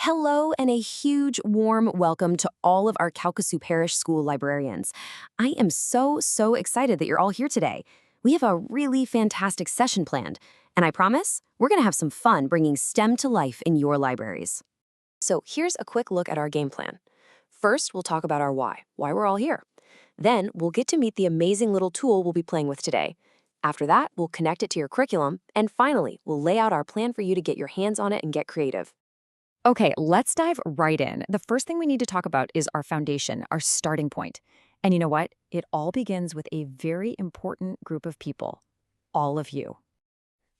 Hello and a huge warm welcome to all of our Calcasieu Parish school librarians. I am so excited that you're all here today. We have a really fantastic session planned, and I promise we're going to have some fun bringing STEM to life in your libraries. So here's a quick look at our game plan. First, we'll talk about our why we're all here. Then we'll get to meet the amazing little tool we'll be playing with today. After that, we'll connect it to your curriculum, and finally, we'll lay out our plan for you to get your hands on it and get creative. Okay, let's dive right in. The first thing we need to talk about is our foundation, our starting point. And you know what? It all begins with a very important group of people, all of you.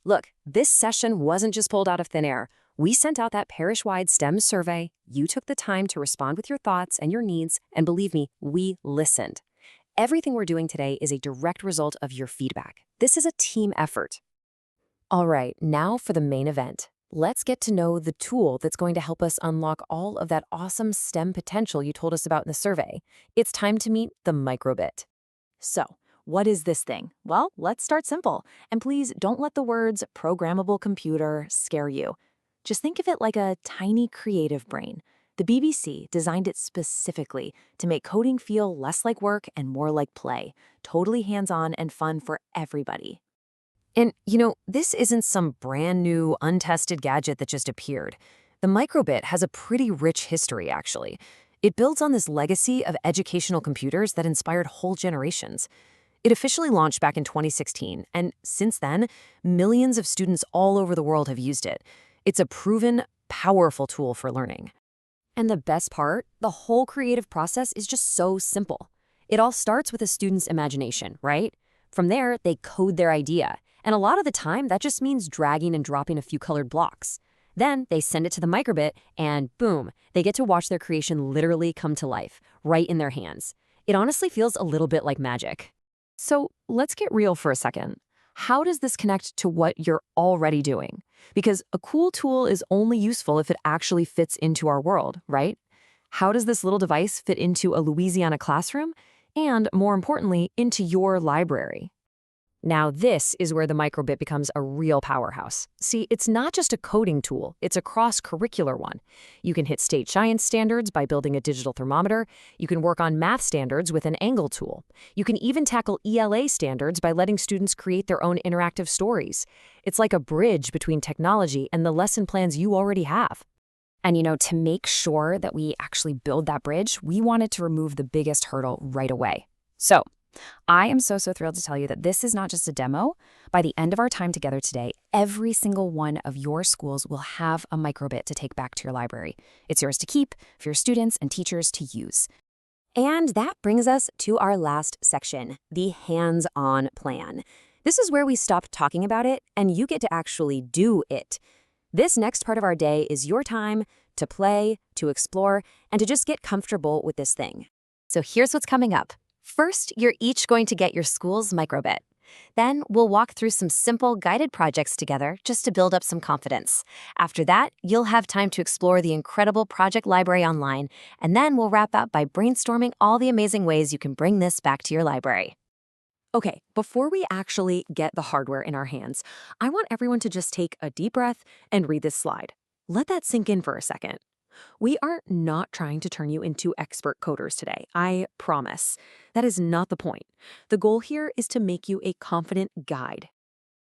Look, this session wasn't just pulled out of thin air. We sent out that parish-wide STEM survey. You took the time to respond with your thoughts and your needs, and believe me, we listened. Everything we're doing today is a direct result of your feedback. This is a team effort. All right, now for the main event. Let's get to know the tool that's going to help us unlock all of that awesome STEM potential you told us about in the survey. It's time to meet the Microbit. So, what is this thing? Well, let's start simple. And please don't let the words programmable computer scare you. Just think of it like a tiny creative brain. The BBC designed it specifically to make coding feel less like work and more like play, totally hands-on and fun for everybody. And, you know, this isn't some brand new, untested gadget that just appeared. The Microbit has a pretty rich history, actually. It builds on this legacy of educational computers that inspired whole generations. It officially launched back in 2016, and since then, millions of students all over the world have used it. It's a proven, powerful tool for learning. And the best part, the whole creative process is just so simple. It all starts with a student's imagination, right? From there, they code their idea. And a lot of the time, that just means dragging and dropping a few colored blocks. Then they send it to the Microbit, and boom, they get to watch their creation literally come to life, right in their hands. It honestly feels a little bit like magic. So let's get real for a second. How does this connect to what you're already doing? Because a cool tool is only useful if it actually fits into our world, right? How does this little device fit into a Louisiana classroom? And more importantly, into your library? Now, this is where the Microbit becomes a real powerhouse. See, it's not just a coding tool, it's a cross-curricular one. You can hit state science standards by building a digital thermometer. You can work on math standards with an angle tool. You can even tackle ELA standards by letting students create their own interactive stories. It's like a bridge between technology and the lesson plans you already have. And you know, to make sure that we actually build that bridge, we wanted to remove the biggest hurdle right away. So, I am so thrilled to tell you that this is not just a demo. By the end of our time together today, every single one of your schools will have a Microbit to take back to your library. It's yours to keep for your students and teachers to use. And that brings us to our last section, the hands-on plan. This is where we stop talking about it and you get to actually do it. This next part of our day is your time to play, to explore, and to just get comfortable with this thing. So here's what's coming up. First, you're each going to get your school's Microbit. Then we'll walk through some simple guided projects together just to build up some confidence. After that, you'll have time to explore the incredible project library online, and then we'll wrap up by brainstorming all the amazing ways you can bring this back to your library. Okay, before we actually get the hardware in our hands, I want everyone to just take a deep breath and read this slide. Let that sink in for a second. We are not trying to turn you into expert coders today, I promise. That is not the point. The goal here is to make you a confident guide.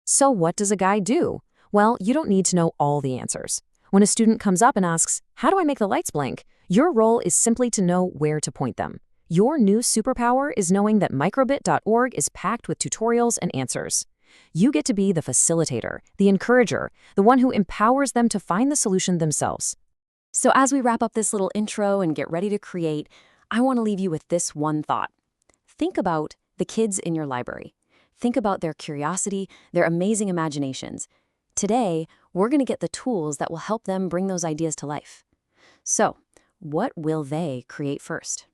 So what does a guide do? Well, you don't need to know all the answers. When a student comes up and asks, "How do I make the lights blink?" your role is simply to know where to point them. Your new superpower is knowing that microbit.org is packed with tutorials and answers. You get to be the facilitator, the encourager, the one who empowers them to find the solution themselves. So as we wrap up this little intro and get ready to create, I want to leave you with this one thought. Think about the kids in your library. Think about their curiosity, their amazing imaginations. Today, we're going to get the tools that will help them bring those ideas to life. So, what will they create first?